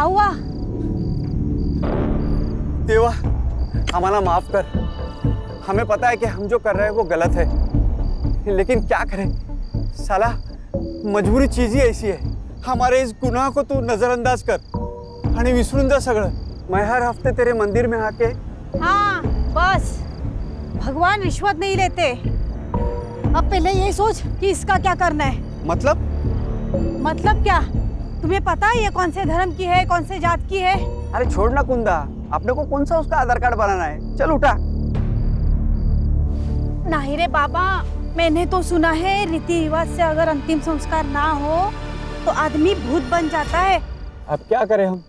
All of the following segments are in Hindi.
हुआ? देवा, हमारा माफ कर। हमें पता है कि हम जो कर रहे हैं वो गलत है, लेकिन क्या करें साला, मजबूरी चीज ही ऐसी है। हमारे इस गुनाह को तू नजरअंदाज कर आणि विसरून जा सगळं। मैं हर हफ्ते तेरे मंदिर में आके। हाँ बस, भगवान रिश्वत नहीं लेते। अब पहले ये सोच कि इसका क्या करना है। मतलब क्या? तुम्हें पता है ये कौन से धर्म की है, कौन से जात की है? अरे छोड़ ना कुंदा, अपने को कौन सा उसका आधार कार्ड बनाना है। चल उठा। नहीं रे बाबा, मैंने तो सुना है रीति रिवाज से अगर अंतिम संस्कार ना हो तो आदमी भूत बन जाता है। अब क्या करें हम?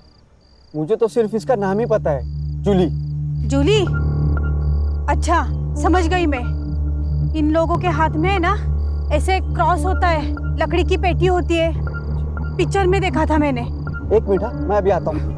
मुझे तो सिर्फ इसका नाम ही पता है, जूली। जूली? अच्छा समझ गई मैं। इन लोगों के हाथ में है ना ऐसे क्रॉस होता है, लकड़ी की पेटी होती है, पिक्चर में देखा था मैंने। एक मिनट, मैं अभी आता हूँ।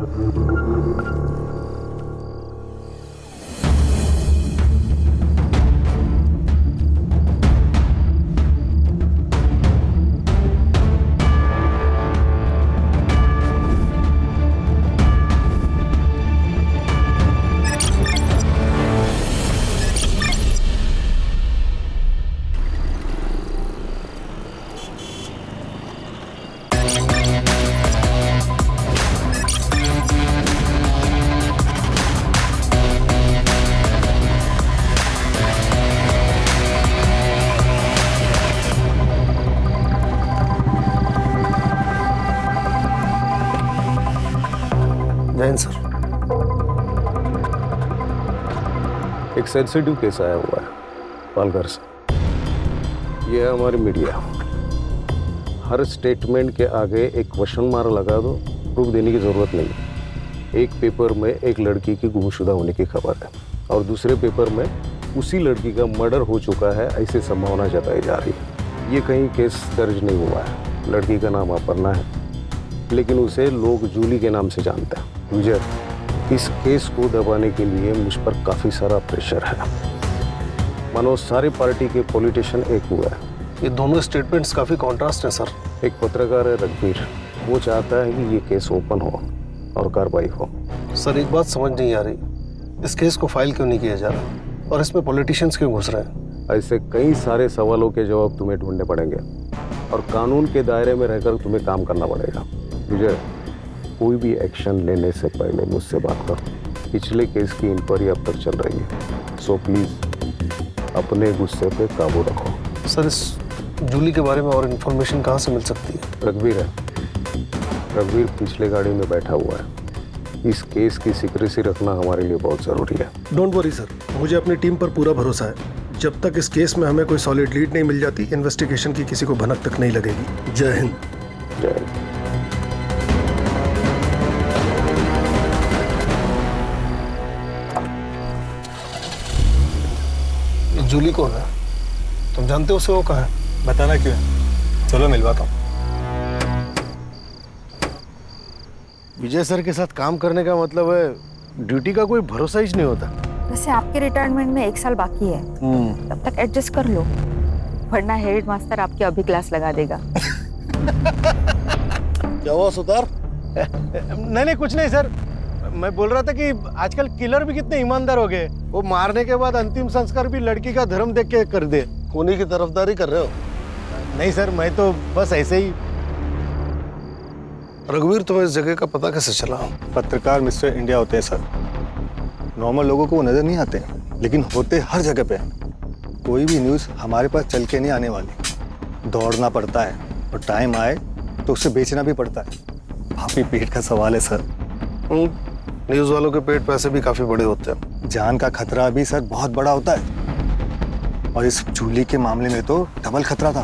जैन सर, एक सेंसिटिव केस आया हुआ है पालघर से। ये है हमारी मीडिया। हर स्टेटमेंट के आगे एक क्वेश्चन मार्क लगा दो, प्रूफ देने की जरूरत नहीं। एक पेपर में एक लड़की की गुमशुदा होने की खबर है और दूसरे पेपर में उसी लड़की का मर्डर हो चुका है, ऐसी संभावना जताई जा रही है। ये कहीं केस दर्ज नहीं हुआ है। लड़की का नाम अपर्णा है, लेकिन उसे लोग जूली के नाम से जानते हैं। विजय, इस केस को दबाने के लिए मुझ पर काफी सारा प्रेशर है। मानो सारी पार्टी के पॉलिटिशियन एक हुआ है। ये दोनों स्टेटमेंट्स काफी कॉन्ट्रास्ट हैं सर। एक पत्रकार है रघुवीर, वो चाहता है कि ये केस ओपन हो और कार्रवाई हो। सर एक बात समझ नहीं आ रही, इस केस को फाइल क्यों नहीं किया जा रहा और इसमें पॉलिटिशियंस क्यों घुस रहे हैं? ऐसे कई सारे सवालों के जवाब तुम्हें ढूंढने पड़ेंगे और कानून के दायरे में रहकर तुम्हें काम करना पड़ेगा। विजय, कोई भी एक्शन लेने से पहले मुझसे बात करो। पिछले केस की इंक्वायरी अब तक चल रही है, सो प्लीज अपने गुस्से पे काबू रखो। सर इस जूली के बारे में और इन्फॉर्मेशन कहाँ से मिल सकती है? रघुवीर है, रघुवीर पिछले गाड़ी में बैठा हुआ है। इस केस की सीक्रेसी रखना हमारे लिए बहुत जरूरी है। डोंट वरी सर, मुझे अपनी टीम पर पूरा भरोसा है। जब तक इस केस में हमें कोई सॉलिड लीड नहीं मिल जाती, इन्वेस्टिगेशन की किसी को भनक तक नहीं लगेगी। जय हिंद। जय हिंद। जूली कौन है? तुम जानते हो उसे? वो कहाँ है? बताना क्यों है? चलो मिलवाता हूँ। विजय सर के साथ काम करने का मतलब है ड्यूटी का कोई भरोसा ही नहीं होता। वैसे आपके रिटायरमेंट में 1 साल बाकी है, तब तक एडजस्ट कर लो, वरना हेड मास्टर आपकी अभी क्लास लगा देगा। क्या हुआ सुतार? नहीं कुछ नहीं सर, मैं बोल रहा था कि आजकल किलर भी कितने ईमानदार हो गए। वो मारने के बाद अंतिम संस्कार भी लड़की का धर्म देख के कर दे। खूनी की तरफदारी कर रहे हो? नहीं सर, मैं तो बस ऐसे ही। रघुवीर, तुम्हें इस जगह का पता कैसे चला? पत्रकार मिस्टर इंडिया होते हैं सर, नॉर्मल लोगों को वो नजर नहीं आते, लेकिन होते हर जगह पे। कोई भी न्यूज़ हमारे पास चल के नहीं आने वाली, दौड़ना पड़ता है और टाइम आए तो उसे बेचना भी पड़ता है। काफी पेट का सवाल है सर। न्यूज़ वालों के पेट पैसे भी काफी बड़े होते हैं। जान का खतरा भी सर बहुत बड़ा होता है, और इस जूली के मामले में तो डबल खतरा था।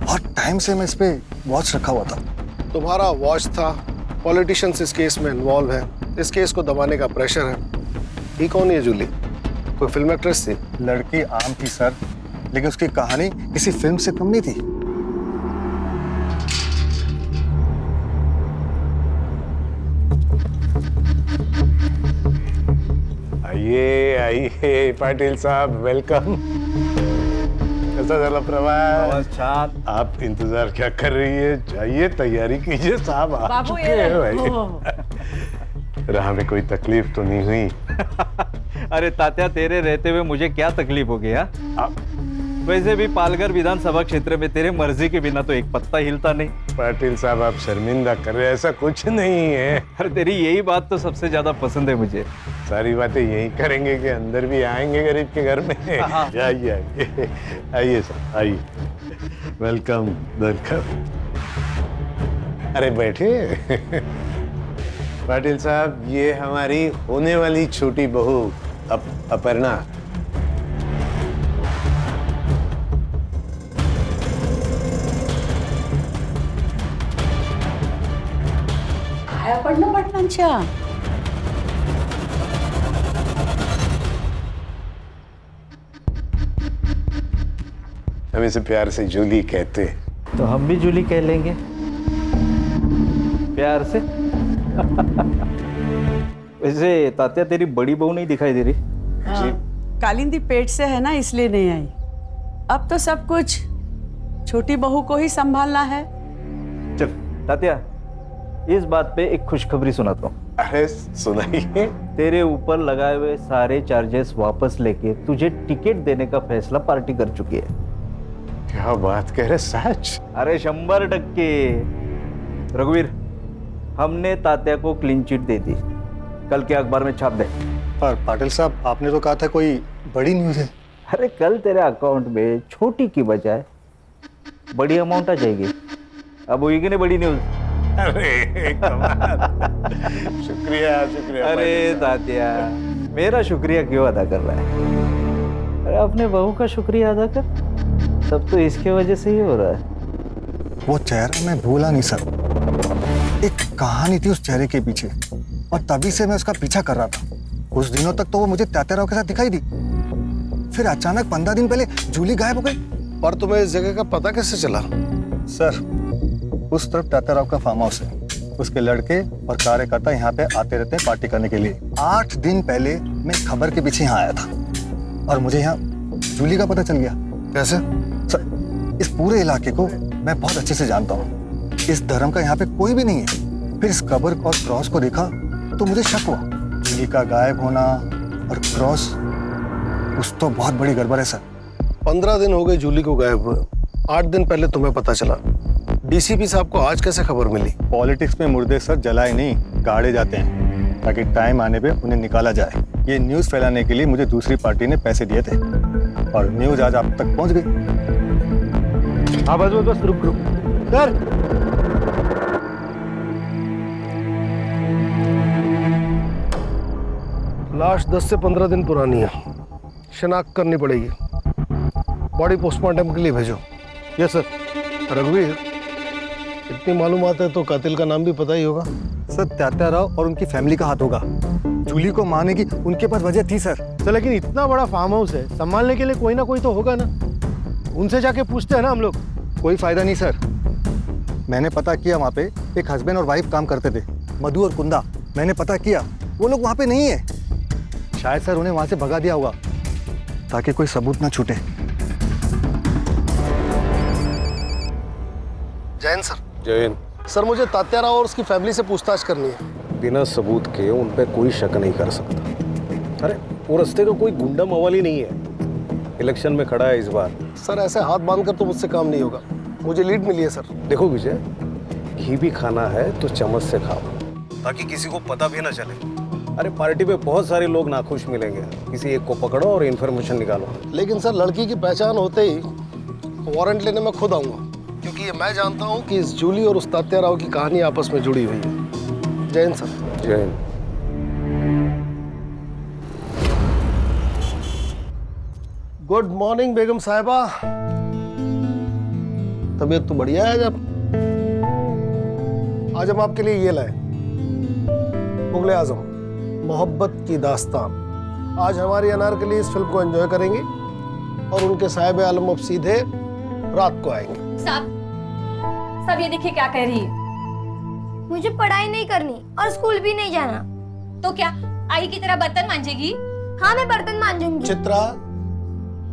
बहुत टाइम से मैं इस पे वॉच रखा हुआ था। तुम्हारा वॉच था, पॉलिटिशियंस इस केस में इन्वॉल्व है, इस केस को दबाने का प्रेशर है। ये कौन है जूली? कोई फिल्म एक्ट्रेस थी? लड़की आम थी सर, लेकिन उसकी कहानी किसी फिल्म से कम नहीं थी। आइए आइए पाटिल साहब, वेलकम। कैसा चला प्रवास? बस छान. आप इंतजार क्या कर रही है? जाइए तैयारी कीजिए, साहब आ बाबू, चुके ये हैं ले. भाई. राह में कोई तकलीफ तो नहीं हुई? अरे तात्या, तेरे रहते हुए मुझे क्या तकलीफ हो गई? हाँ, वैसे भी पालघर विधानसभा क्षेत्र में तेरे मर्जी के बिना तो एक पत्ता हिलता नहीं. पाटिल साहब, आप शर्मिंदा कर रहे हैं, ऐसा कुछ नहीं है. अरे तेरी यही बात तो सबसे ज्यादा पसंद है मुझे. सारी बातें यही करेंगे कि अंदर भी आएंगे गरीब के घर में. आइए आइए आइए सर, आइए. Welcome welcome. अरे बैठे. पाटिल साहब, ये हमारी होने वाली छोटी बहू अपर्णा. काय पडलं पाटलांच्या? हम इसे प्यार से जूली कहते हैं. तो हम भी जूली कह लेंगे प्यार से. वैसे तात्या, तेरी बड़ी बहू नहीं दिखाई दे रही. कालिंदी पेट से है ना, इसलिए नहीं आई. अब तो सब कुछ छोटी बहू को ही संभालना है. चल तात्या, इस बात पे एक खुशखबरी सुनाता हूँ. अरे सुनाइए. तेरे ऊपर लगाए हुए सारे चार्जेस वापस लेके तुझे टिकट देने का फैसला पार्टी कर चुकी है. क्या बात कह रहे, सच? अरे 100%. रघुवीर, हमने तात्या को क्लीन चिट दे दी. कल के अखबार में छाप दे. पर पाटिल साहब, आपने तो कहा था कोई बड़ी न्यूज़ है. अरे कल तेरे अकाउंट में छोटी की बजाय बड़ी अमाउंट आ जाएगी. अब होगी कि नहीं बड़ी न्यूज? अरे कमाल. शुक्रिया शुक्रिया. अरे तात्या, मेरा शुक्रिया क्यों अदा कर रहा है? अरे अपने बहू का शुक्रिया अदा कर. सब तो इसके वजह से ही हो रहा है. वो चेहरा मैं भूला नहीं सर. एक कहानी थी उस चेहरे के पीछे, और तभी से मैं उसका पीछा कर रहा था. कुछ दिनों तक तो वो मुझे तात्याराव के साथ दिखाई दी. फिर अचानक 15 दिन पहले जूली गायब हो गई. पर तुम्हें इस जगह का पता कैसे चला? सर, उस तरफ तात्याराव का फार्म हाउस है. उसके लड़के और कार्यकर्ता यहाँ पे आते रहते हैं पार्टी करने के लिए. 8 दिन पहले मैं खबर के पीछे यहाँ आया था, और मुझे यहाँ जूली का पता चल गया. कैसे? सर, इस पूरे इलाके को मैं बहुत अच्छे से जानता हूँ. इस धर्म का यहाँ पे कोई भी नहीं है. फिर इस कब्र और क्रॉस को देखा तो मुझे शक हुआ. जूली का गायब होना और क्रॉस, कुछ तो बहुत बड़ी गड़बड़ है सर. 15 दिन हो गए जूली को गायब हुए. 8 दिन पहले तुम्हें पता चला. डीसीपी साहब को आज कैसे खबर मिली? पॉलिटिक्स में मुर्दे सर जलाए नहीं, गाड़े जाते हैं, ताकि टाइम आने पे उन्हें निकाला जाए. ये न्यूज़ फैलाने के लिए मुझे दूसरी पार्टी ने पैसे दिए थे, और न्यूज़ आज आप तक पहुंच गई. हाँ बस रुक सर, लाश 10 से 15 दिन पुरानी है. शिनाख्त करनी पड़ेगी. बॉडी पोस्टमार्टम के लिए भेजो. Yes sir. रघुवीर, इतनी मालूमात है तो कातिल का नाम भी पता ही होगा. सर, तात्याराव और उनकी फैमिली का हाथ होगा. जूली को मारने की उनके पास वजह थी सर. तो लेकिन इतना बड़ा फार्म हाउस है, संभालने के लिए कोई ना कोई तो होगा ना. उनसे जाके पूछते हैं ना हम लोग. कोई फायदा नहीं सर. मैंने पता किया, वहाँ पे एक हस्बैंड और वाइफ काम करते थे, मधु और कुंदा. मैंने पता किया, वो लोग वहाँ पे नहीं है. शायद सर उन्हें वहाँ से भगा दिया होगा, ताकि कोई सबूत ना छूटे. जैन सर. जैन, सर, मुझे तात्याराव और उसकी फैमिली से पूछताछ करनी है. बिना सबूत के उन पे कोई शक नहीं कर सकता. अरे वो रास्ते का कोई गुंडा मवाली नहीं है. इलेक्शन में खड़ा है इस बार. सर, ऐसे हाथ बांधकर तो मुझसे काम नहीं होगा. मुझे लीड मिली है सर. देखो विजय, घी भी खाना है तो चम्मच से खाओ, ताकि किसी को पता भी ना चले. अरे पार्टी पे बहुत सारे लोग नाखुश मिलेंगे. किसी एक को पकड़ो और इन्फॉर्मेशन निकालो. लेकिन सर, लड़की की पहचान होते ही वारंट लेने मैं खुद आऊंगा, क्योंकि ये मैं जानता हूँ कि इस जूली और उस तात्याराव की कहानी आपस में जुड़ी हुई है. Jain sir. Jain. Good morning बेगम साहिबा. तबीयत तो बढ़िया है. आज हम आपके लिए ये लाए, मुगले आजम मोहब्बत की दास्तान. आज हमारी अनारकली इस फिल्म को एंजॉय करेंगे, और उनके साहिब आलम अब सीधे रात को आएंगे. सब ये देखिए क्या कह रही है. मुझे पढ़ाई नहीं करनी और स्कूल भी नहीं जाना. तो क्या आई की तरह बर्तन मांजेगी? हाँ, मैं बर्तन मांजूंगी. चित्रा,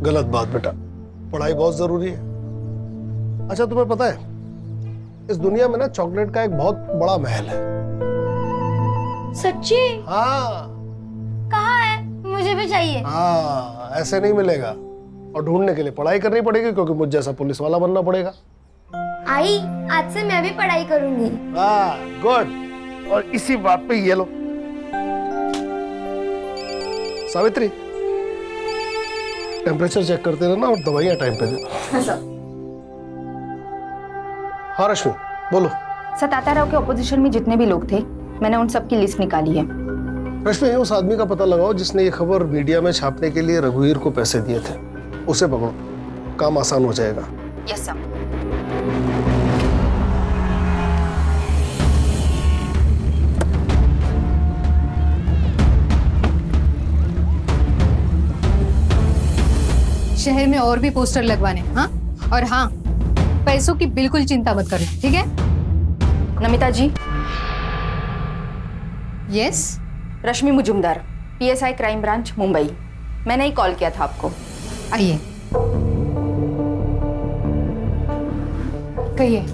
गलत बात बेटा. पढ़ाई बहुत जरूरी है। अच्छा तुम्हें पता है इस दुनिया में ना चॉकलेट का एक बहुत बड़ा महल है। सच्ची? हाँ कहाँ है? मुझे भी चाहिए। हाँ, ऐसे नहीं मिलेगा और ढूंढने के लिए पढ़ाई करनी पड़ेगी, क्योंकि मुझ जैसा पुलिस वाला बनना पड़ेगा। आई, आज से मैं भी पढ़ाई करूंगी। गुड। और इसी बात पे ये लो सावित्री, टेम्परेचर चेक करते रहना और दवाइयां टाइम पे देना। हाँ सर। हाँ रश्मि बोलो। सर, तात्याराव के ऑपोजिशन में जितने भी लोग थे, मैंने उन सब की लिस्ट निकाली है। रश्मि, उस आदमी का पता लगाओ जिसने ये खबर मीडिया में छापने के लिए रघुवीर को पैसे दिए थे। उसे पकड़ो, काम आसान हो जाएगा। Yes sir. शहर में और भी पोस्टर लगवाने। हाँ, और हाँ, पैसों की बिल्कुल चिंता मत करना, ठीक है? Namita ji. Yes. Rashmi Mujumdar, PSI crime branch Mumbai. मैंने ही कॉल किया था आपको। आइए, कहिए।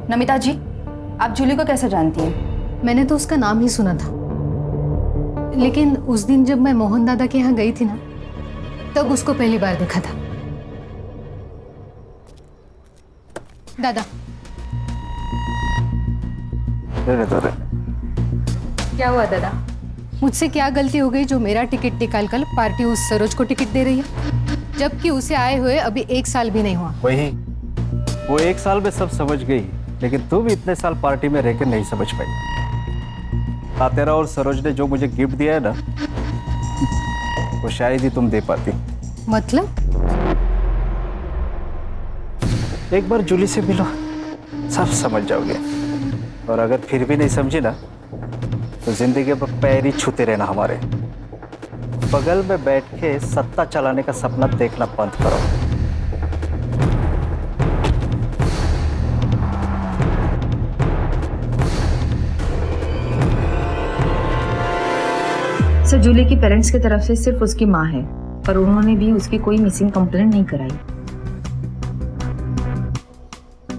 नमिता जी, आप जूली को कैसे जानती हैं? मैंने तो उसका नाम ही सुना था, लेकिन उस दिन जब मैं मोहन दादा के यहाँ गई थी ना, तब उसको पहली बार देखा था। दादा, क्या हुआ दादा? मुझसे क्या गलती हो गई जो मेरा टिकट निकाल कर पार्टी उस सरोज को टिकट दे रही है, जबकि उसे आए हुए अभी 1 साल भी नहीं हुआ? वही, वो 1 साल में सब समझ गई, लेकिन तुम इतने साल पार्टी में रहकर नहीं समझ पाई। तात्याराव और सरोज ने जो मुझे गिफ्ट दिया है ना, वो शायद ही तुम दे पाती। मतलब? एक बार जूली से मिलो, सब समझ जाओगे। और अगर फिर भी नहीं समझे ना, तो जिंदगी में पैर ही छूते रहना हमारे। बगल में बैठ के सत्ता चलाने का सपना देखना बंद करो। सर, जूली की पेरेंट्स की तरफ से सिर्फ उसकी माँ है, पर उन्होंने भी उसकी कोई मिसिंग कंप्लेंट नहीं कराई।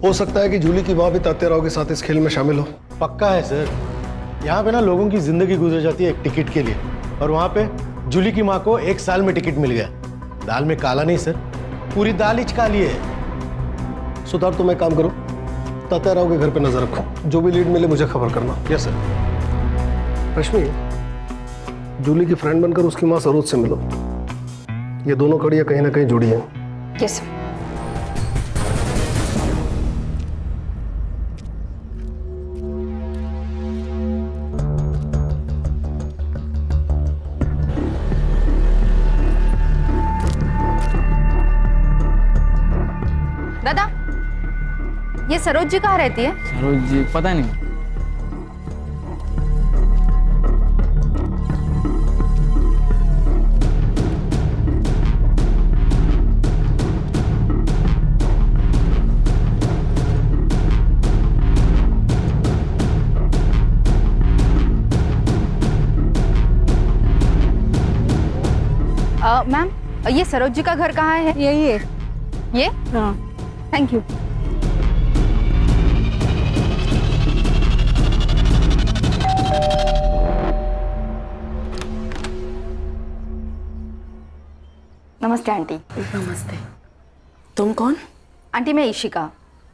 हो सकता है कि जूली की माँ भी तात्याराव के साथ इस खेल में शामिल हो। पक्का है सर। यहाँ पे ना लोगों की जिंदगी गुजर जाती है एक टिकट के लिए, और वहाँ पे जूली की माँ को 1 साल में टिकट मिल गया। दाल में काला नहीं सर, पूरी दाल ही काली है। सुधार, तुम एक काम करो, तात्याराव के घर पे नजर रखो, जो भी लीड मिले मुझे खबर करना। Yes sir. रश्मि, जूली की फ्रेंड बनकर उसकी माँ सरोज से मिलो। ये दोनों कड़ियाँ कहीं ना कहीं जुड़ी हैं। Yes sir. दादा, ये सरोज जी कहाँ रहती है? सरोज जी पता नहीं। मैम, ये सरोज जी का घर कहाँ है? यही है। ये? हाँ। Thank you. नमस्ते आंटी। नमस्ते। तुम कौन? आंटी, मैं इशिका,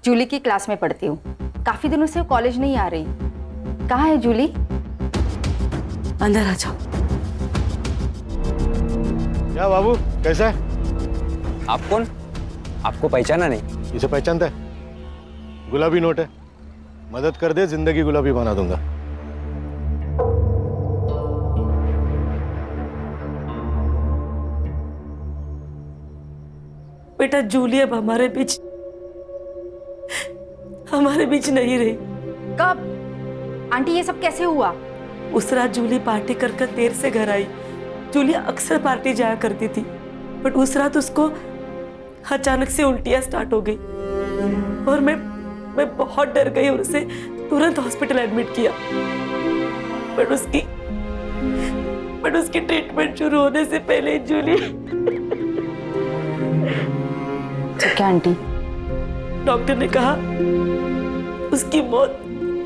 जूली की क्लास में पढ़ती हूँ। काफी दिनों से वो कॉलेज नहीं आ रही। कहाँ है जूली? अंदर आ जाओ। क्या बाबू, कैसा है? आप कौन? आपको पहचाना नहीं? इसे पहचानता है? गुलाबी नोट है, मदद कर दे, जिंदगी गुलाबी बना दूंगा। बेटा, जूली अब हमारे बीच नहीं रही। कब? आंटी, ये सब कैसे हुआ? उस रात जूली पार्टी कर देर से घर आई। जूली अक्सर पार्टी जाया करती थी, बट उस रात उसको अचानक से उल्टियां स्टार्ट हो गई और मैं बहुत डर गई और उसे तुरंत हॉस्पिटल एडमिट किया। बट उसकी ट्रीटमेंट शुरू होने से पहले तो क्या आंटी? डॉक्टर ने कहा उसकी मौत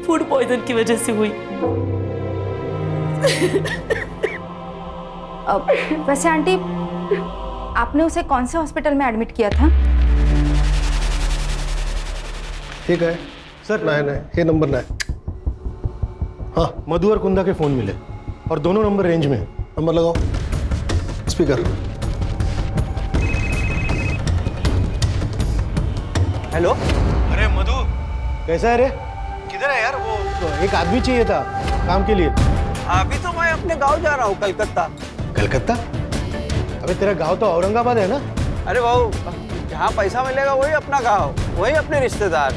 फूड पॉइजन की वजह से हुई। वैसे आंटी, आपने उसे कौन से हॉस्पिटल में एडमिट किया था? ठीक है सर, नहीं ये नंबर नहीं। हाँ, मधु और कुंदा के फोन मिले और दोनों नंबर रेंज में है। नंबर लगाओ, स्पीकर। हेलो। अरे मधु, कैसा है रे? किधर है यार? वो एक आदमी चाहिए था काम के लिए। अभी तो मैं अपने गांव जा रहा हूँ, कलकत्ता। कलकत्ता? अबे तेरा गांव तो औरंगाबाद है ना? अरे भाऊ, जहाँ पैसा मिलेगा वही अपना गांव, वही अपने रिश्तेदार।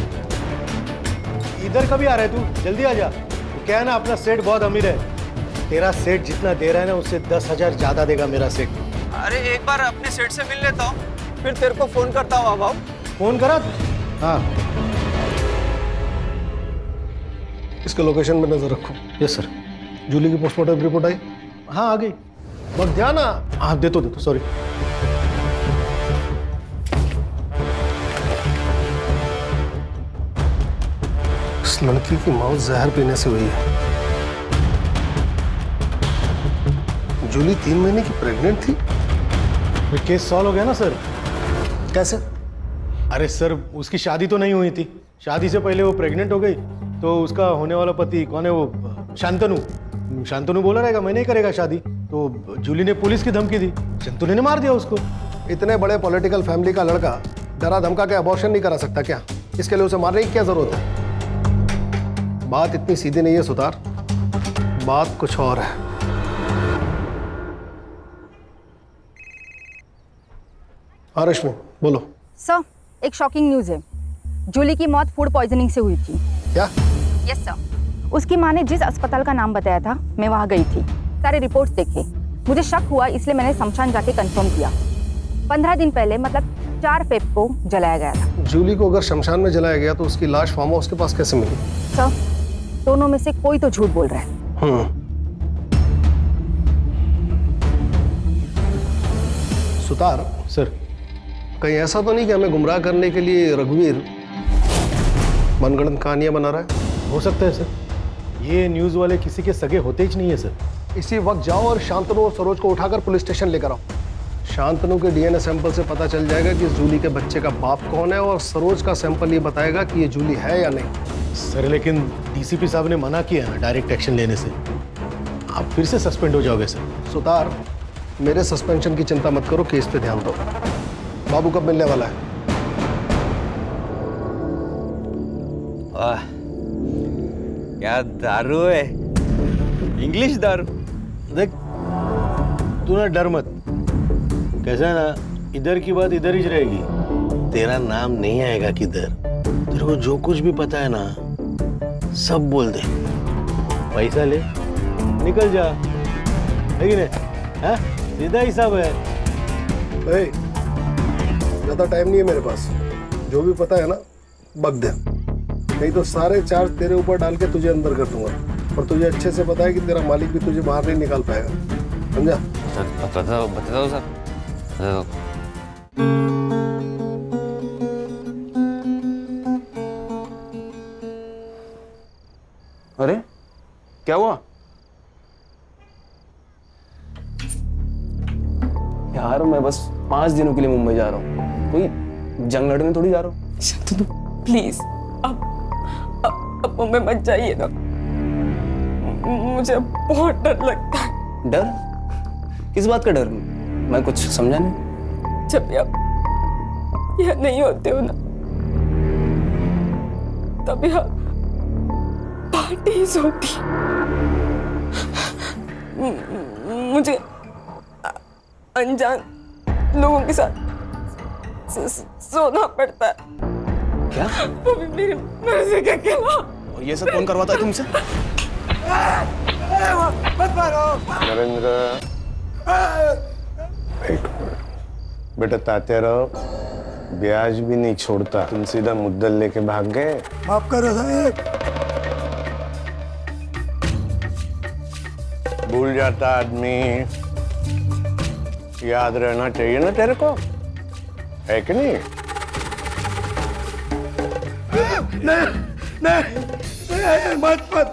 इधर कभी आ रहा है तू? जल्दी आ जा। क्या है ना, अपना सेठ बहुत अमीर है। तेरा सेठ जितना दे रहा है ना, उससे 10,000 ज्यादा देगा मेरा सेठ। अरे एक बार अपने सेठ से मिल लेता हूँ, फिर तेरे को फोन करता हूँ भाऊ। फोन करा? हाँ। इसके लोकेशन में नजर रखो। Yes sir. जूली की पोस्टमार्टम रिपोर्ट आई? हाँ आ गई। बस ध्यान ना। हाँ दे तो सॉरी। इस लड़की की मौत जहर पीने से हुई है। जूली 3 महीने की प्रेग्नेंट थी। केस सॉल्व हो गया ना सर? कैसे? अरे सर, उसकी शादी तो नहीं हुई थी। शादी से पहले वो प्रेग्नेंट हो गई, तो उसका होने वाला पति कौन है वो? शांतनु बोला रहेगा मैं नहीं करेगा शादी, तो जूली ने पुलिस की धमकी दी, शांतनु ने मार दिया उसको। इतने बड़े पॉलिटिकल फैमिली का लड़का डरा धमका के अबॉर्शन नहीं करा सकता क्या? इसके लिए उसे मारने की क्या जरूरत है? बात इतनी सीधी नहीं है सुतार, बात कुछ और है। हाँ रश्मि, बोलो। सर, एक शॉकिंग न्यूज है। जूली की मौत फूड पॉइजनिंग से हुई थी। क्या? Yes sir. उसकी माँ ने जिस अस्पताल का नाम बताया था, मैं वहाँ गई थी, सारे रिपोर्ट्स देखे। मुझे शक हुआ, इसलिए मैंने शमशान जाके कंफर्म किया। 15 दिन पहले, मतलब 4 फेब को जलाया गया था। जूली को अगर शमशान में जलाया गया तो उसकी लाश फार्म हाउस के पास कैसे मिली? सर, दोनों में से कोई तो झूठ बोल रहा है। सुतार सर, कहीं ऐसा तो नहीं कि हमें गुमराह करने के लिए रघुवीर मनगढ़ंत कहानियां बना रहा है? हो सकता है सर। ये न्यूज वाले किसी के सगे होते ही नहीं है सर। इसी वक्त जाओ और शांतनु और सरोज को उठाकर पुलिस स्टेशन लेकर आओ। शांतनु के डीएनए सैंपल से पता चल जाएगा कि जूली के बच्चे का बाप कौन है, और सरोज का सैंपल ये बताएगा कि ये जूली है या नहीं। सर लेकिन डीसीपी साहब ने मना किया ना डायरेक्ट एक्शन लेने से। आप फिर से सस्पेंड हो जाओगे सर। सुतार, मेरे सस्पेंशन की चिंता मत करो, केस पे ध्यान दो। बाबू कब मिलने वाला है? क्या दारू है, इंग्लिश दारू। देख, तू ना डर मत। कैसा है ना, इधर की बात इधर ही रहेगी। तेरा नाम नहीं आएगा किधर। तेरे को जो कुछ भी पता है ना, सब बोल दे। पैसा ले, निकल जा, है कि नहीं? हाँ, सीधा हिसाब है। ज्यादा टाइम नहीं है मेरे पास। जो भी पता है ना, बक दे, नहीं तो सारे चार्ज तेरे ऊपर डाल के तुझे अंदर कर दूंगा। और तुझे अच्छे से पता है कि तेरा मालिक भी तुझे बाहर नहीं निकाल पाएगा, समझा? बता दो सर। अरे क्या हुआ यार? मैं बस 5 दिनों के लिए मुंबई जा रहा हूँ, कोई जंग लड़ने थोड़ी जा रहा हूँ। शांतनु प्लीज, अब मुंबई मत जाइए ना, मुझे बहुत डर लगता है। डर? किस बात का डर? मैं कुछ समझा नहीं। जब भी आप यहाँ नहीं होते हो ना, तब यहाँ पार्टीज होती। मुझे अनजान लोगों के साथ सोना पड़ता है। क्या? वो भी मेरी मर्जी के खिलाफ। और ये सब कौन करवाता है तुमसे? मत मारो नरेंद्र। बेटा ताते रहो, ब्याज भी नहीं छोड़ता। तुम सीधा मुद्दल लेके भाग गए। माफ करो साहब। भूल जाता आदमी, याद रहना चाहिए ना तेरे को, है कि नहीं? नहीं, मत कब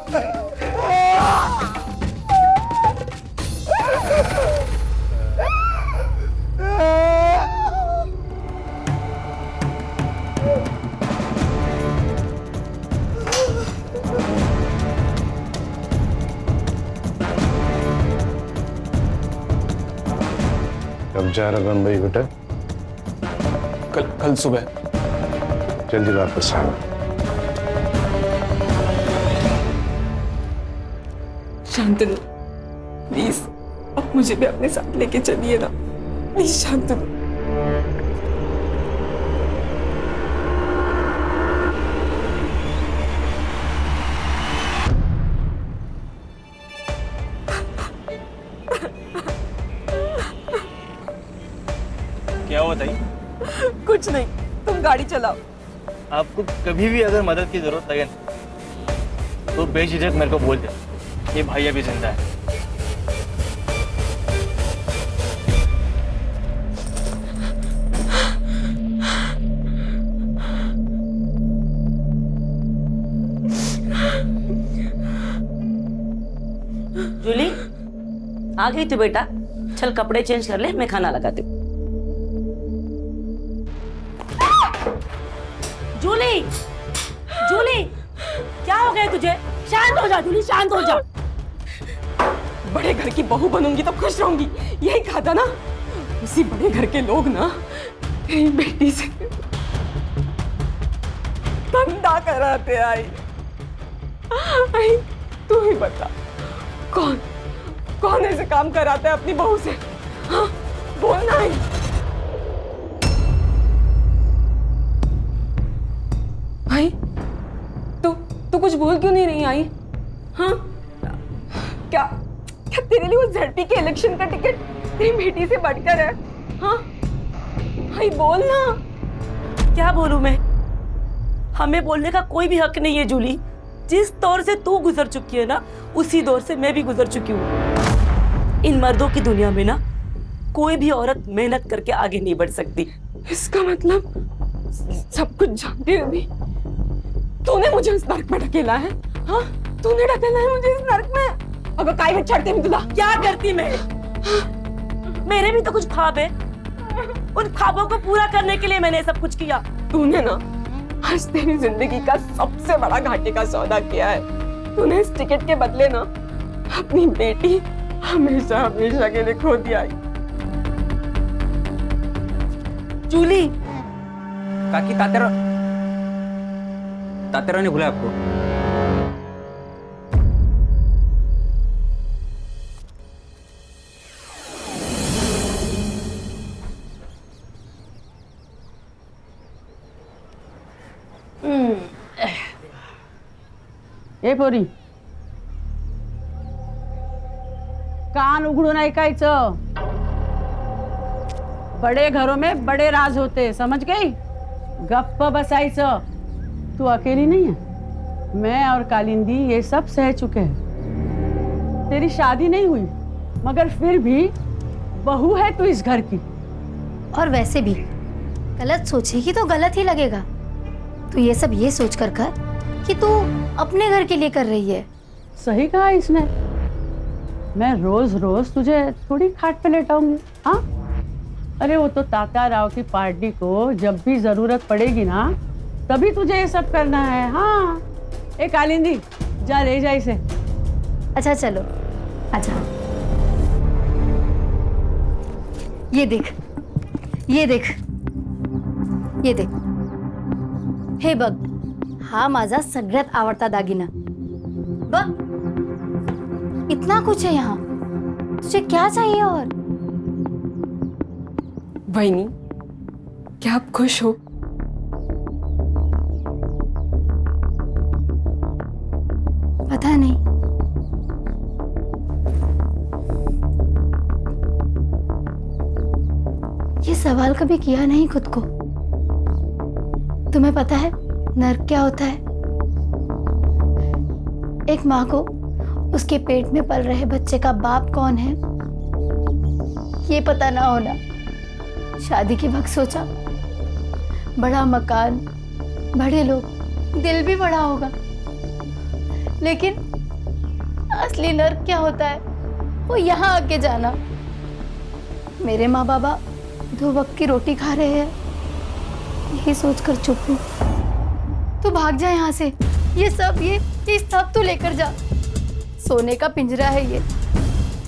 जा रगन भाई बेटा? कल सुबह। जल्दी वापस आना। शांतनु, प्लीज अब मुझे भी अपने साथ लेके चलिए ना, प्लीज शांतनु। क्या हुआ ताई? कुछ नहीं, तुम गाड़ी चलाओ। आपको कभी भी अगर मदद की जरूरत लगे ना, तो बेझिझक मेरे को बोल दे, ये भाई अभी जिंदा है। जूली, आ गई तू बेटा? चल कपड़े चेंज कर ले, मैं खाना लगाती हूँ। जूली, जूली, क्या हो गया तुझे? शांत हो जा जूली, शांत हो जा। बड़े घर की बहू बनूंगी तो खुश रहूंगी, यही कहा था ना। उसी बड़े घर के लोग ना तेरी बेटी से धंधा कराते आई। तू ही बता, कौन ऐसे काम कराता है अपनी बहू से? हाँ, बोलना ही। भाई, तू कुछ बोल क्यों नहीं रही आई? हाँ, क्या तेरे लिए वो ZP के इलेक्शन का टिकट तेरी बेटी से बढ़कर है? हाँ भाई, बोल ना। क्या बोलूं मैं? हमें बोलने का कोई भी हक नहीं है जूली। जिस दौर से तू गुजर चुकी है ना, उसी दौर से मैं भी गुजर चुकी हूँ। इन मर्दों की दुनिया में ना कोई भी औरत मेहनत करके आगे नहीं बढ़ सकती। इसका मतलब सब कुछ जानती रही तूने मुझे इस नर्क में ढकेला है? हाँ, तूने ढकेला है मुझे इस नर्क में। अगर काय में छड़ते भी तुला क्या करती मैं? मेरे भी तो कुछ ख्वाब है, उन ख्वाबों को पूरा करने के लिए मैंने सब कुछ किया। तूने ना आज तेरी जिंदगी का सबसे बड़ा घाटे का सौदा किया है। तूने इस टिकट के बदले ना अपनी बेटी हमेशा हमेशा के लिए खो दिया। जूली, काकी तातेरा ने बुलाया आपको? ए पोरी, कान उघडून ऐकायचं। बड़े घरों में बड़े राज होते, समझ गई? गप्प बसायचं। तू अकेली नहीं है, मैं और कालिंदी ये सब सह चुके हैं। तेरी शादी नहीं हुई, मगर फिर भी बहू है तू इस घर की। और वैसे भी गलत सोचेगी तो गलत ही लगेगा। तो ये सब ये सोच कर कि तू अपने घर के लिए कर रही है। सही कहा इसने। मैं रोज रोज तुझे थोड़ी खाट पे लेटाऊंगी। हाँ, अरे वो तो तात्या राव की पार्टी को जब भी जरूरत पड़ेगी ना, तभी तुझे ये सब करना है। हाँ, ए कालिंदी, जा ले जा इसे। अच्छा चलो, अच्छा ये देख, ये देख, ये देख। हे बघ, हा माझा सगळ्यात आवडता दागिना बघ। इतना कुछ है यहाँ, तुझे क्या चाहिए? और वहीनी, क्या आप खुश हो? पता नहीं, ये सवाल कभी किया नहीं खुद को। तुम्हें पता है नर्क क्या होता है? एक माँ को उसके पेट में पल रहे बच्चे का बाप कौन है ये पता ना होना। शादी के वक्त सोचा बड़ा मकान, बड़े लोग, दिल भी बड़ा होगा, लेकिन असली नर्क क्या होता है वो यहाँ आके जाना। मेरे माँ बाबा 2 वक्त की रोटी खा रहे हैं, यही सोचकर चुप हूँ। तू भाग जा यहाँ से, ये सब तू लेकर जा। सोने का पिंजरा है ये,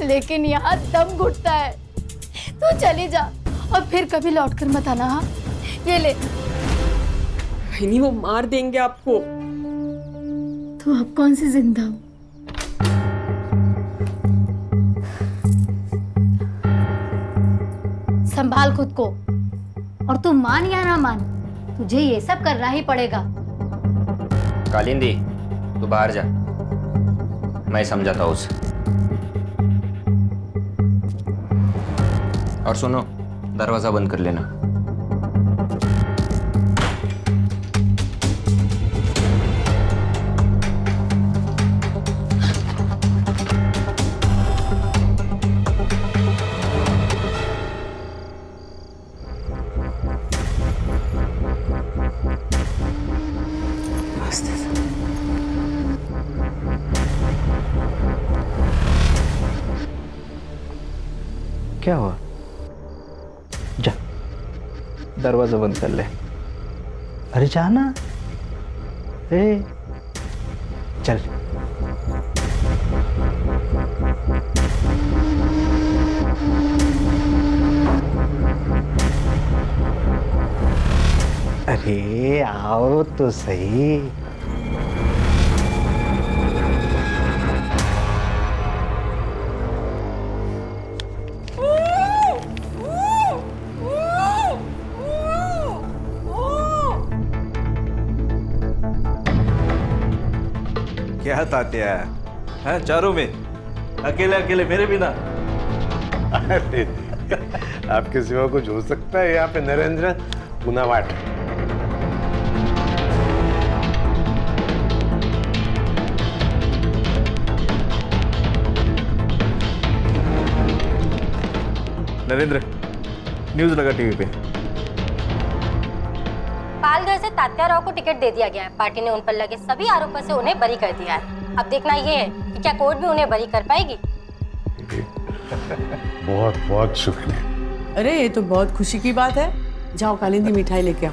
लेकिन यहाँ दम घुटता है। तू चली जा और फिर कभी लौट कर मत आना। हाँ, ये ले। नहीं, वो मार देंगे आपको। तू अब कौन सी जिंदा हो? संभाल खुद को, और तू मान या ना मान, तुझे ये सब करना ही पड़ेगा। कालिंदी, तू बाहर जा, मैं समझाता हूँ उसे। और सुनो, दरवाजा बंद कर लेना। क्या हुआ? जा, दरवाजा बंद कर ले। अरे जाना। चल। अरे आओ तो सही। क्या तात्या है चारों में, अकेले अकेले मेरे बिना? अरे आपके सिवा कुछ हो सकता है यहाँ पे? नरेंद्र गुनावाट। नरेंद्र, न्यूज लगा टीवी पे। पालघर से तात्या राव को टिकट दे दिया गया है। पार्टी ने उन पर लगे सभी आरोपों से उन्हें बरी कर दिया है। अब देखना ये है कि क्या कोर्ट भी उन्हें बरी कर पाएगी। बहुत बहुत शुक्रिया। अरे ये तो बहुत खुशी की बात है। जाओ कालिंदी, मिठाई लेके आओ।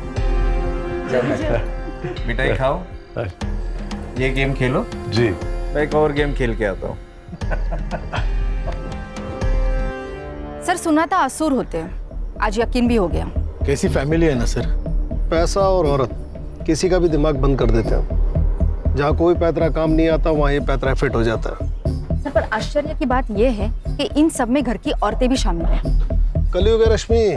मिठाई खाओ, ये गेम खेलो। जी, मैं एक और गेम खेल के आता हूँ। सर, सुना था असुर होते हैं, आज यकीन भी हो गया। कैसी फैमिली है ना सर, पैसा और औरत किसी का भी दिमाग बंद कर देते हैं। जहाँ कोई पैतरा काम नहीं आता वहाँ ये पैतरा फिट हो जाता है। सर, पर आश्चर्य की बात यह है कि इन सब में घर की औरतें भी शामिल हैं। कलयुग है रश्मि,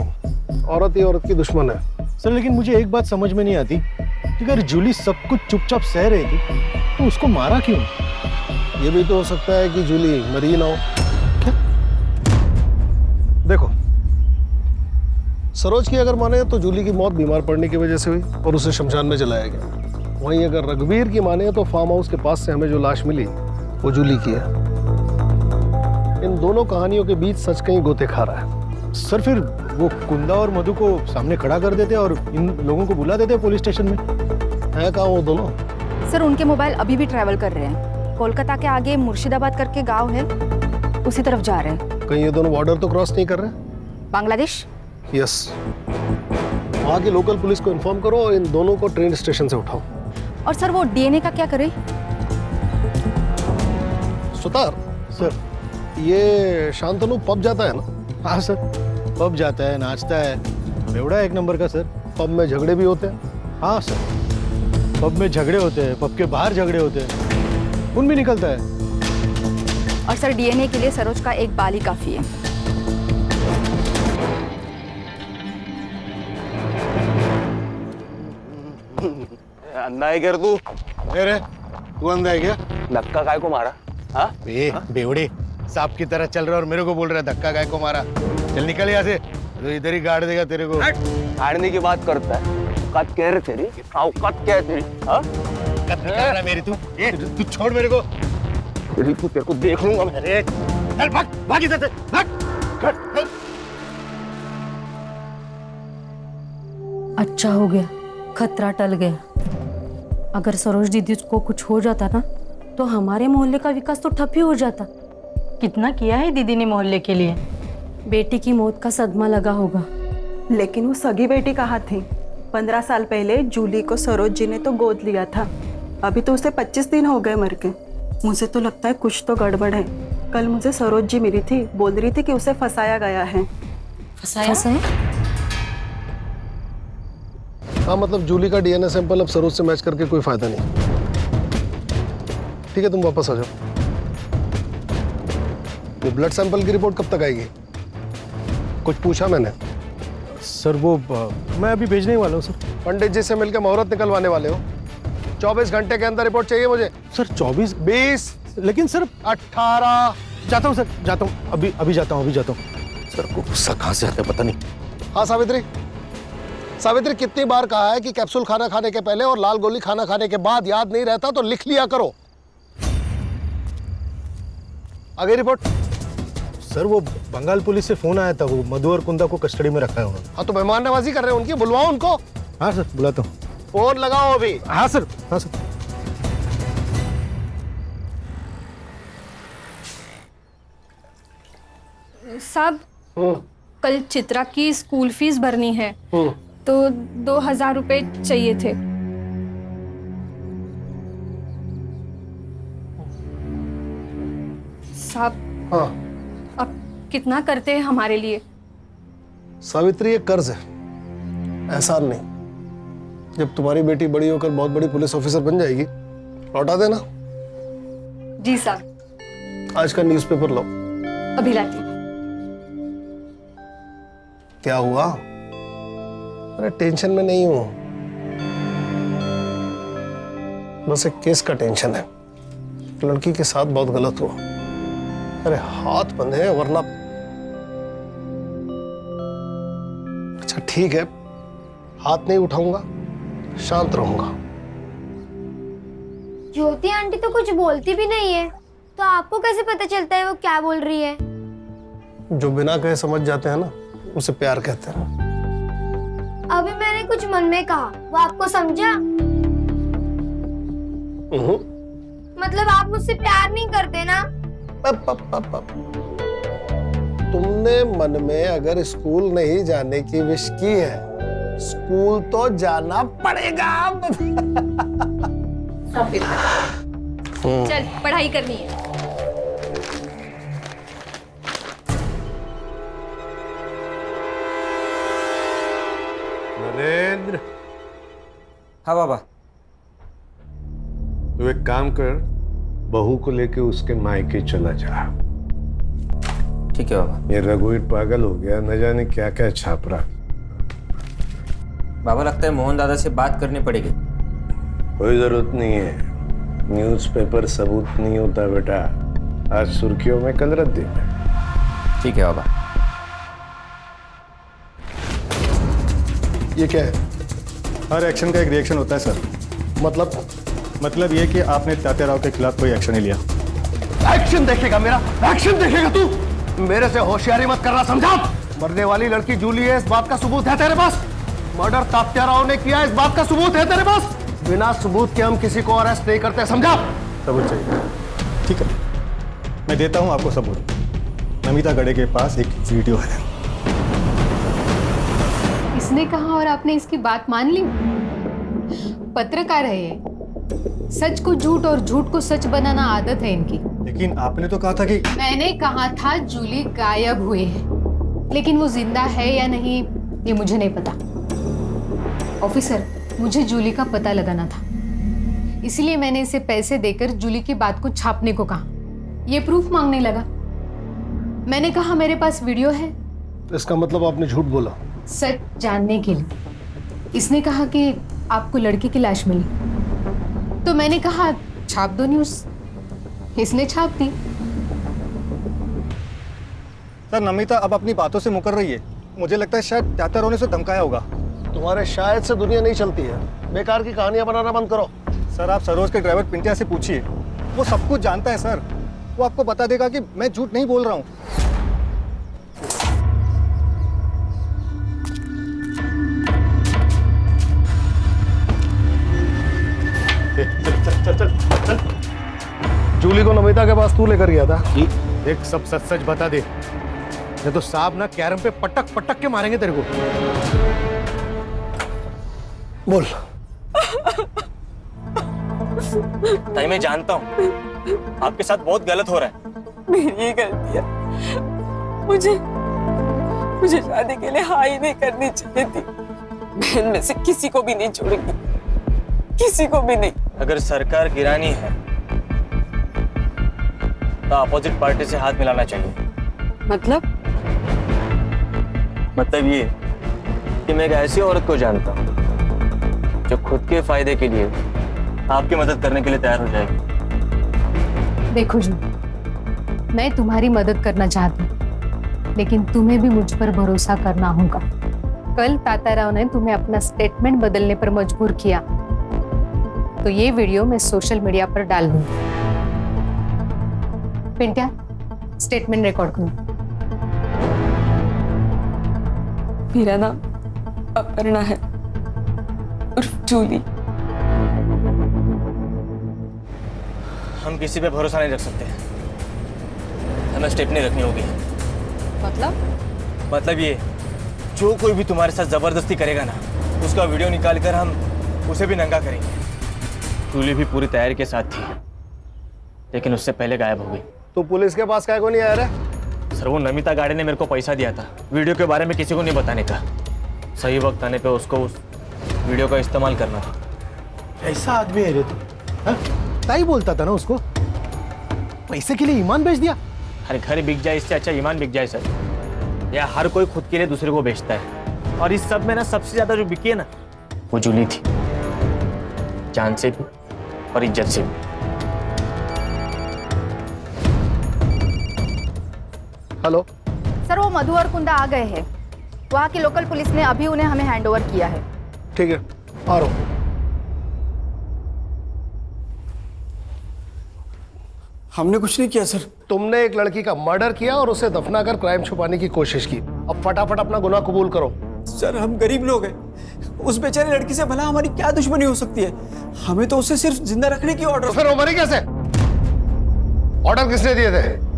औरत ही औरत की दुश्मन है। सर, लेकिन मुझे एक बात समझ में नहीं आती कि अगर जूली सब कुछ चुपचाप सह रही थी तो उसको मारा क्यों? ये भी तो हो सकता है कि जूली मरी ना हो। क्या? देखो, सरोज की अगर माने तो जूली की मौत बीमार पड़ने की वजह से हुई और उसे शमशान में जलाया गया। वहीं अगर रघुवीर की माने तो फार्म हाउस के पास से हमें जो लाश मिली वो जूली की है। इन दोनों कहानियों के बीच सच कहीं गोते खा रहा है। सर, फिर वो कुंदा और मधु को सामने खड़ा कर देते और इन लोगों को बुला देते पुलिस स्टेशन में। है कहाँ वो दोनों? सर, उनके मोबाइल अभी भी ट्रैवल कर रहे हैं। कोलकाता के आगे मुर्शिदाबाद करके गांव है, उसी तरफ जा रहे हैं। कहीं ये दोनों बॉर्डर तो क्रॉस नहीं कर रहे? बांग्लादेश? यस। वहाँ की लोकल पुलिस को इन्फॉर्म करो और इन दोनों को ट्रेन स्टेशन से उठाओ। और सर, वो डीएनए का क्या करें? सुतार सर, ये शांतनु पब जाता है ना? हाँ सर, पब जाता है, नाचता है, बेवड़ा एक नंबर का सर। पब में झगड़े भी होते हैं? हाँ सर, पब में झगड़े होते हैं, पब के बाहर झगड़े होते हैं, खून भी निकलता है। और सर, डीएनए के लिए सरोज का एक बाल ही काफी है। अंधा है क्या तू? अरे तू अंधा है क्या? धक्का काय को मारा? हाँ बेवड़े, सांप की तरह चल रहा और मेरे को बोल रहा है धक्का काय को मारा। चल निकल यहाँ से, तो इधर ही गाड़ देगा तेरे को। गाड़ने की बात करता है? औकात क्या है तेरी? औकात क्या है तेरी? हाँ, मेरी तू छोड़ मेरे को। तेरे को देख लूंगा मैं। चल भाग, भाग इधर से, भाग। अच्छा हो गया, खतरा टल गया। अगर सरोज दीदी को कुछ हो जाता ना तो हमारे मोहल्ले का विकास तो ठप ही हो जाता। कितना किया है दीदी ने मोहल्ले के लिए। बेटी की मौत का सदमा लगा होगा। लेकिन वो सगी बेटी कहाँ थी? 15 साल पहले जूली को सरोज जी ने तो गोद लिया था। अभी तो उसे 25 दिन हो गए मर के। मुझे तो लगता है कुछ तो गड़बड़ है। कल मुझे सरोज जी मिली थी, बोल रही थी कि उसे फंसाया गया है। फंसाया? हाँ, मतलब जूली का डीएनए सैंपल अब सरोज से मैच करके कोई फायदा नहीं। ठीक है, तुम वापस आ जाओ। ये ब्लड सैंपल की रिपोर्ट कब तक आएगी? कुछ पूछा मैंने? सर वो मैं अभी भेजने ही वाला हूँ सर। पंडित जी से मिलकर मुहूर्त निकलवाने वाले हो। 24 घंटे के अंदर रिपोर्ट चाहिए मुझे। सर 24 20 लेकिन सर 18 जाता हूँ सर, जाता हूँ, अभी जाता हूँ सर को गुस्सा कहाँ से आता है पता नहीं। हाँ सावित्री कितनी बार कहा है कि कैप्सूल खाना खाने के पहले और लाल गोली खाना खाने के बाद याद नहीं रहता तो लिख लिया करो। आ गई रिपोर्ट? सर वो बंगाल पुलिस से फोन आया था, वो मधु और कुंदा को कस्टडी में रखा है उन्होंने। हाँ तो मेहमान नवाजी कर रहे हैं उनकी, बुलवाओ उनको। हाँ सर बुलाता हूँ। फोन लगाओ अभी। हाँ सर। साहब कल चित्रा की स्कूल फीस भरनी है तो 2000 रुपए चाहिए थे। साहब हाँ अब कितना करते हैं हमारे लिए? सावित्री, ये कर्ज है, एहसान नहीं। जब तुम्हारी बेटी बड़ी होकर बहुत बड़ी पुलिस ऑफिसर बन जाएगी लौटा देना। जी साहब। आज का न्यूज़पेपर लो। अभी लाती। क्या हुआ? अरे टेंशन में नहीं हूं, बस एक केस का टेंशन है। लड़की के साथ बहुत गलत हुआ। अरे हाथ बंधे हैं वरना। अच्छा ठीक है, हाथ नहीं उठाऊंगा, शांत रहूंगा। ज्योति आंटी तो कुछ बोलती भी नहीं है, तो आपको कैसे पता चलता है वो क्या बोल रही है? जो बिना कहे समझ जाते हैं ना, उसे प्यार कहते हैं। अभी मैंने कुछ मन में कहा, वो आपको समझा? मतलब आप मुझसे प्यार नहीं करते ना? तुमने मन में अगर स्कूल नहीं जाने की विश की है, स्कूल तो जाना पड़ेगा। चल पढ़ाई करनी है। नरेंद्र। हाँ बाबा। तू एक काम कर, बहू को लेके उसके मायके चला जा। ठीक है बाबा। ये रघुवीर पागल हो गया, न जाने क्या क्या छाप रहा। बाबा लगता है मोहन दादा से बात करनी पड़ेगी। कोई जरूरत नहीं है, न्यूज़पेपर सबूत नहीं होता बेटा। आज सुर्खियों में, कल रद्दी में। ठीक है बाबा। ये क्या है? हर एक्शन का एक रिएक्शन होता है सर। मतलब ये कि आपने तात्या राव के खिलाफ कोई एक्शन नहीं लिया। एक्शन देखेगा मेरा? एक्शन देखेगा तू? मेरे से होशियारी मत करना, समझा? मरने वाली लड़की जूली है, इस बात का सबूत है तेरे पास? मर्डर तात्या राव ने किया, इस बात का सबूत है तेरे पास? बिना सबूत के हम किसी को अरेस्ट नहीं करते, समझा? सबूत चाहिए? ठीक है, मैं देता हूं आपको सबूत। नमिता गड़े के पास एक वीडियो है। इसने कहा और आपने इसकी बात मान ली? पत्रकार है ये, सच को झूठ और झूठ को सच बनाना आदत है इनकी। लेकिन आपने तो कहा था कि... मैंने कहा था जूली गायब हुए हैं, लेकिन वो जिंदा है या नहीं ये मुझे नहीं पता। ऑफिसर, मुझे जूली का पता लगाना था, इसलिए मैंने इसे पैसे देकर जूली की बात को छापने को कहा। ये प्रूफ मांगने लगा। मैंने कहा मेरे पास वीडियो है। इसका मतलब आपने झूठ बोला? सच जानने के लिए। इसने कहा कि आपको लड़की की लाश मिली, तो मैंने कहा छाप दो न्यूज़। इसने छाप दी। सर, नमिता अब अपनी बातों से मुकर रही है। मुझे लगता है शायद तात्या राव ने उसे धमकाया होगा। तुम्हारे शायद से दुनिया नहीं चलती है। बेकार की कहानियां बनाना बंद करो। सर, आप सरोज के ड्राइवर पिंटिया से पूछिए, वो सब कुछ जानता है सर। वो आपको बता देगा कि मैं झूठ नहीं बोल रहा हूँ। जूली को नमिता के पास तू लेकर गया था। देख सब सच सच बता दे, नहीं तो साहब ना कैरम पे पटक पटक के मारेंगे तेरे को। बोल। ताई मैं जानता हूँ आपके साथ बहुत गलत हो रहा है। मेरी ही गलती है। मुझे शादी के लिए हाँ ही नहीं करनी चाहिए थी। बहन में से किसी को भी नहीं छोड़ूंगी, किसी को भी नहीं। अगर सरकार गिरानी है तो अपोजिट पार्टी से हाथ मिलाना चाहिए। मतलब ये कि मैं एक ऐसी औरत को जानता हूँ जो खुद के फायदे के लिए आपकी मदद करने के लिए तैयार हो जाएगी। देखो जू, मैं तुम्हारी मदद करना चाहती हूँ, लेकिन तुम्हें भी मुझ पर भरोसा करना होगा। कल ताताराव ने तुम्हें अपना स्टेटमेंट बदलने पर मजबूर किया, तो ये वीडियो मैं सोशल मीडिया पर डाल दूंगी। पिंट्या, स्टेटमेंट रिकॉर्ड करो। मेरा नाम अपर्णा है, उर्फ जूली। हम किसी पे भरोसा नहीं रख सकते, हमें स्टेप नहीं रखनी होगी। मतलब ये, जो कोई भी तुम्हारे साथ जबरदस्ती करेगा ना, उसका वीडियो निकालकर हम उसे भी नंगा करेंगे। जूली भी पूरी तैयारी के साथ थी, लेकिन उससे पहले गायब हो गई। तू पुलिस के पास काहे को नहीं आया रे? सर वो नमिता गाड़े ने मेरे को पैसा दिया था वीडियो के बारे में किसी को नहीं बताने का। सही वक्त आने पे उसको उस वीडियो का इस्तेमाल करना था। ऐसा आदमी है रे तू? ताई बोलता था ना उसको, पैसे के लिए ईमान बेच दिया। अरे घर बिक जाए इससे अच्छा ईमान बिक जाए सर। या हर कोई खुद के लिए दूसरे को बेचता है, और इस सब में ना सबसे ज्यादा जो बिकी है ना वो जूली थी, जान से भी और इज्जत से भी। हेलो सर, वो मधु और कुंदा आ गए हैं। वहाँ की लोकल पुलिस ने अभी उन्हें हमें हैंडओवर किया है। ठीक है, आ रहा हूँ। हमने कुछ नहीं किया सर। तुमने एक लड़की का मर्डर किया और उसे दफनाकर क्राइम छुपाने की कोशिश की। अब फटाफट अपना गुनाह कबूल करो। सर हम गरीब लोग हैं, उस बेचारी लड़की से भला हमारी क्या दुश्मनी हो सकती है? हमें तो उसे सिर्फ जिंदा रखने की ऑर्डर। तो फिर वो मरी कैसे? ऑर्डर किसने दिए थे?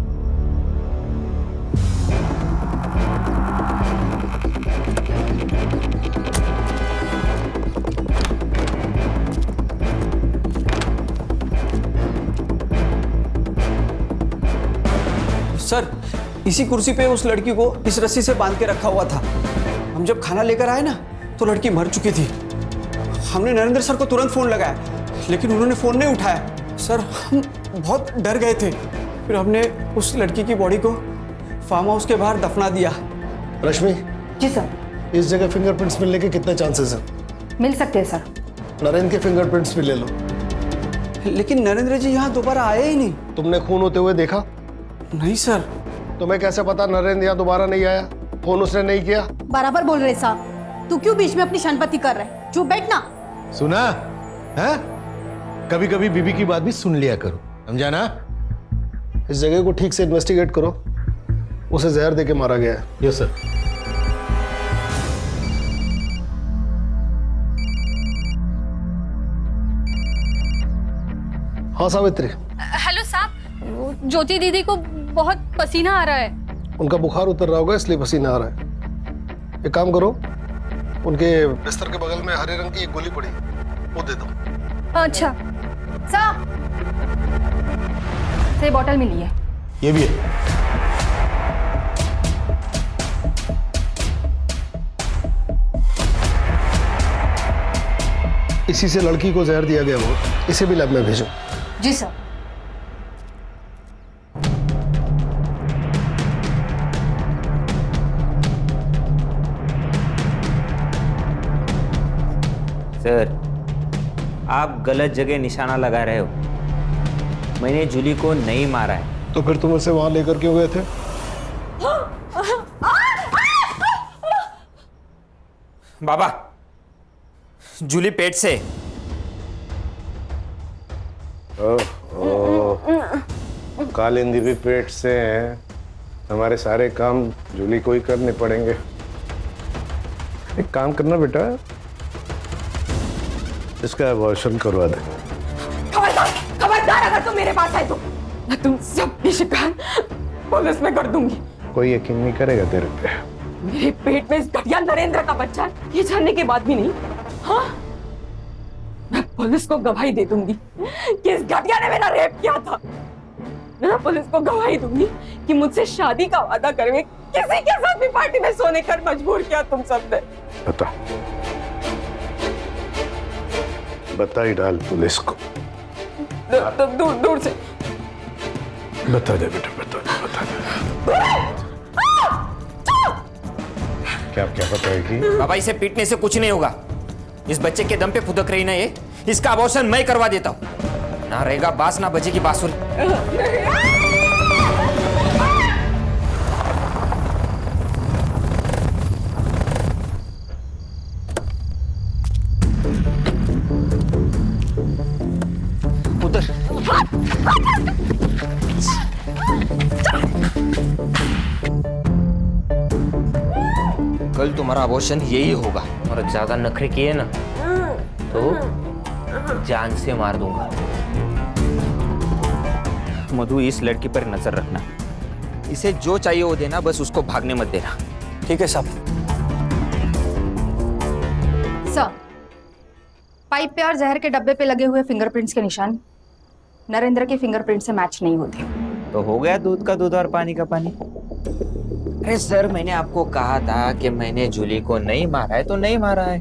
सर इसी कुर्सी पे उस लड़की को इस रस्सी से बांध के रखा हुआ था। हम जब खाना लेकर आए ना तो लड़की मर चुकी थी। हमने नरेंद्र सर को तुरंत फोन लगाया, लेकिन उन्होंने फोन नहीं उठाया। सर हम बहुत डर गए थे। फिर हमने उस लड़की की बॉडी को फार्म हाउस के बाहर दफना दिया। रश्मि। जी सर। इस जगह फिंगरप्रिंट्स मिलने के कितने चांसेस हैं? मिल सकते हैं सर। नरेंद्र के फिंगरप्रिंट्स भी ले लो। लेकिन नरेंद्र जी यहाँ दोबारा आए ही नहीं। तुमने खून होते हुए देखा? नहीं सर। तुम्हें कैसे पता नरेंद्र यहाँ दोबारा नहीं आया? फोन उसने नहीं किया? बराबर बोल रहे साहब। तू क्यों बीच में अपनी शनपति कर रहे? चुप बैठना। सुना है? कभी कभी बीबी की बात भी सुन लिया करो, समझा ना? इस जगह को ठीक से इन्वेस्टिगेट करो। उसे जहर देके मारा गया है। Yes sir. हाँ सावित्री। हेलो साहब, ज्योति दीदी को बहुत पसीना आ रहा है। उनका बुखार उतर रहा होगा इसलिए पसीना आ रहा है। एक काम करो, उनके बिस्तर के बगल में हरे रंग की एक गोली पड़ी, वो दे दो। अच्छा साहब, ये बॉटल मिली है। ये भी है। इसी से लड़की को जहर दिया गया हो, इसे भी लैब में भेजो। जी सर। सर आप गलत जगह निशाना लगा रहे हो। मैंने जूली को नहीं मारा है। तो फिर तुम उसे वहां लेकर क्यों गए थे? बाबा, जूली पेट से। कालिंदी भी पेट से है। हमारे सारे काम जूली को ही करने पड़ेंगे। एक काम करना बेटा, इसका अबॉर्शन करवा दे। खबरदार, खबरदार अगर तुम मेरे पास आए तो मैं तुम सबकी शिकायत पुलिस में कर दूंगी। कोई यकीन नहीं करेगा तेरे पे। मेरे पेट में इस घटिया नरेंद्र का बच्चा है, ये जानने के बाद भी नहीं। हाँ, मैं पुलिस को गवाही दे दूंगी कि इस घटिया ने मेरा रेप किया था। मैं पुलिस को गवाही दूंगी कि मुझसे शादी का वादा करके किसी के साथ भी पार्टी में सोने कर मजबूर किया तुम सबने। बता ही डाल पुलिस को। दूर दूर से बता दे बेटा, बता दे। क्या बताएगी? बाबा, इसे पीटने से कुछ नहीं होगा। इस बच्चे के दम पे फुदक रही ना ये, इसका अबॉर्शन मैं करवा देता हूँ। ना रहेगा बांस ना बजेगी बांसुरी। उधर कल तुम्हारा अबॉर्शन यही होगा, और ज्यादा नखरे किए ना तो जान से मार दूंगा। मधु, इस लड़की पर नजर रखना, इसे जो चाहिए वो देना, बस उसको भागने मत देना। ठीक है साहब। सर, पाइप पे और जहर के डब्बे पे लगे हुए फिंगरप्रिंट्स के निशान नरेंद्र के फिंगरप्रिंट से मैच नहीं होते। तो हो गया दूध का दूध और पानी का पानी। अरे सर, मैंने आपको कहा था कि मैंने जूली को नहीं मारा है तो नहीं मारा है,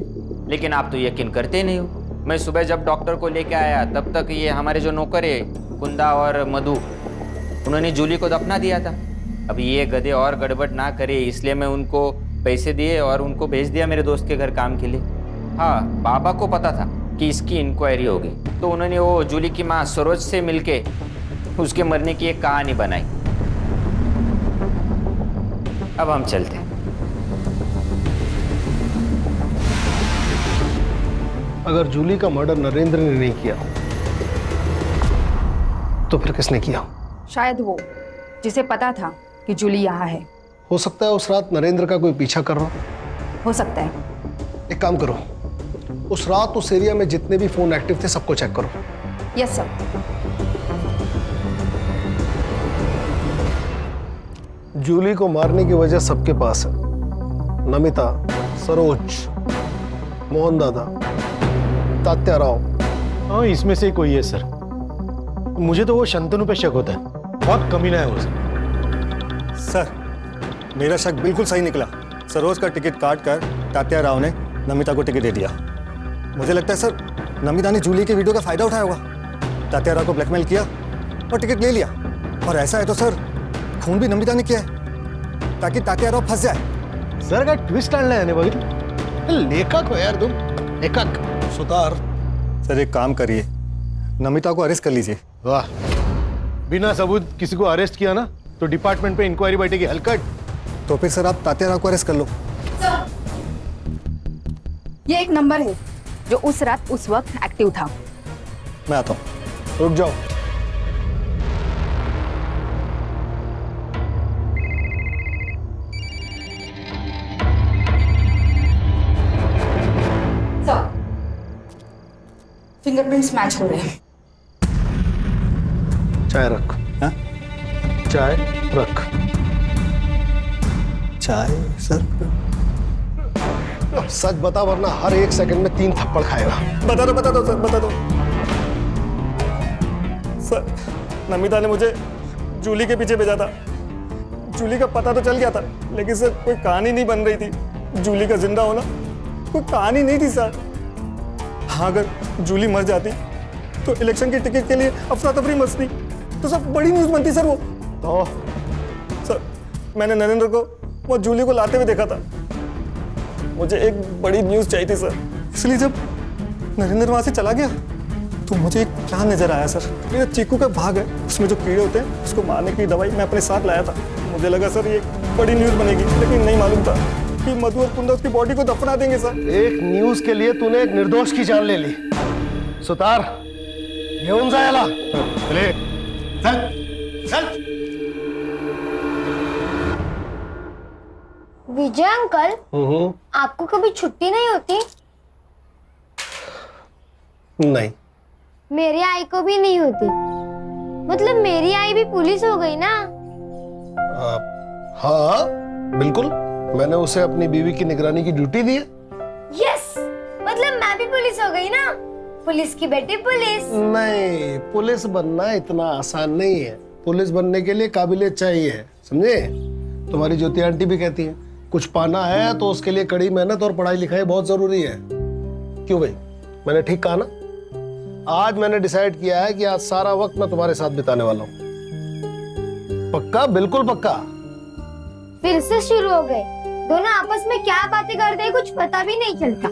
लेकिन आप तो यकीन करते नहीं हो। मैं सुबह जब डॉक्टर को लेके आया तब तक ये हमारे जो नौकर है कुंदा और मधु, उन्होंने जूली को दफना दिया था। अब ये गधे और गड़बड़ ना करे इसलिए मैं उनको पैसे दिए और उनको भेज दिया मेरे दोस्त के घर काम के लिए। हाँ, बाबा को पता था कि इसकी इंक्वायरी होगी, तो उन्होंने वो जूली की माँ सरोज से मिलके उसके मरने की एक कहानी बनाई। अब हम चलते हैं। अगर जूली का मर्डर नरेंद्र ने नहीं किया तो फिर किसने किया? शायद वो जिसे पता था कि जूली यहाँ है। हो सकता है उस रात नरेंद्र का कोई पीछा कर रहा हो सकता है। एक काम करो, उस रात उस एरिया में जितने भी फोन एक्टिव थे सबको चेक करो। Yes sir. जूली को मारने की वजह सबके पास है। नमिता, सरोज, मोहन दादा, तात्या राव। हाँ, इसमें से कोई है सर। मुझे तो वो शंतनु पे शक होता है, बहुत कमीना है वो सर। मेरा शक बिल्कुल सही निकला। सरोज का टिकट काट कर तात्या राव ने नमिता को टिकट दे दिया। मुझे लगता है सर नमिता ने जूली के वीडियो का फायदा उठाया होगा, तात्या राव को ब्लैकमेल किया और टिकट ले लिया। और ऐसा है तो सर खून भी नमिता ने किया है ताकि तात्या राव फंस जाए। सर का ट्विस्ट आणलाय याने बघितलं। लेखक हो यार तुम, लेखक। सुतार सर, एक काम करिए, नमिता को अरेस्ट कर लीजिए। वाह, बिना सबूत किसी को अरेस्ट किया ना तो डिपार्टमेंट पे इंक्वायरी बैठेगी हलकट। तो फिर सर आप तात्या राव को अरेस्ट कर लो। ये एक नंबर है जो उस रात उस वक्त एक्टिव था। मैं आता हूँ। रुक जाओ। सर, फिंगरप्रिंट्स मैच हो रहे हैं। चाय रख। हाँ? चाय रख। चाय सर? अब सच बता वरना हर एक सेकंड में 3 थप्पड़ खाएगा। बता दो सर, बता दो। सर, नमिता ने मुझे जूली के पीछे भेजा था। जूली का पता तो चल गया था, लेकिन सर कोई कहानी नहीं बन रही थी। जूली का जिंदा होना कोई कहानी नहीं थी सर। हाँ, अगर जूली मर जाती तो इलेक्शन की टिकट के लिए अफरा तफरी मचती, तो सब बड़ी न्यूज बनती सर। वो तो सर, मैंने नरेंद्र को वो जूली को लाते हुए देखा था। मुझे एक बड़ी न्यूज चाहिए थी सर, इसलिए जब नरेंद्र वहां से चला गया तो मुझे एक प्लान नजर आया सर। मेरा चीकू का भाग है, उसमें जो कीड़े होते हैं उसको मारने की दवाई मैं अपने साथ लाया था। मुझे लगा सर ये बड़ी न्यूज बनेगी, लेकिन नहीं मालूम था कि मधु और कुंदा उसकी बॉडी को दफना देंगे सर। एक न्यूज के लिए तूने एक निर्दोष की जान ले ली। सुतार, घेऊन जायला। चल चल। विजय अंकल, आपको कभी छुट्टी नहीं होती? नहीं। मेरी आई को भी नहीं होती। मतलब मेरी आई भी पुलिस हो गई ना? हाँ बिल्कुल, मैंने उसे अपनी बीवी की निगरानी की ड्यूटी दी है। यस, मतलब मैं भी पुलिस हो गई ना? पुलिस की बेटी पुलिस। नहीं, पुलिस बनना इतना आसान नहीं है। पुलिस बनने के लिए काबिलियत चाहिए, समझे? तुम्हारी ज्योति आंटी भी कहती है कुछ पाना है तो उसके लिए कड़ी मेहनत और पढ़ाई लिखाई बहुत जरूरी है। क्यों भाई, मैंने ठीक कहा ना? आज मैंने डिसाइड किया है कि आज सारा वक्त मैं तुम्हारे साथ बिताने वाला हूँ। पक्का? बिल्कुल पक्का। फिर से शुरू हो गए। दोनों आपस में क्या बातें करते हैं कुछ पता भी नहीं चलता।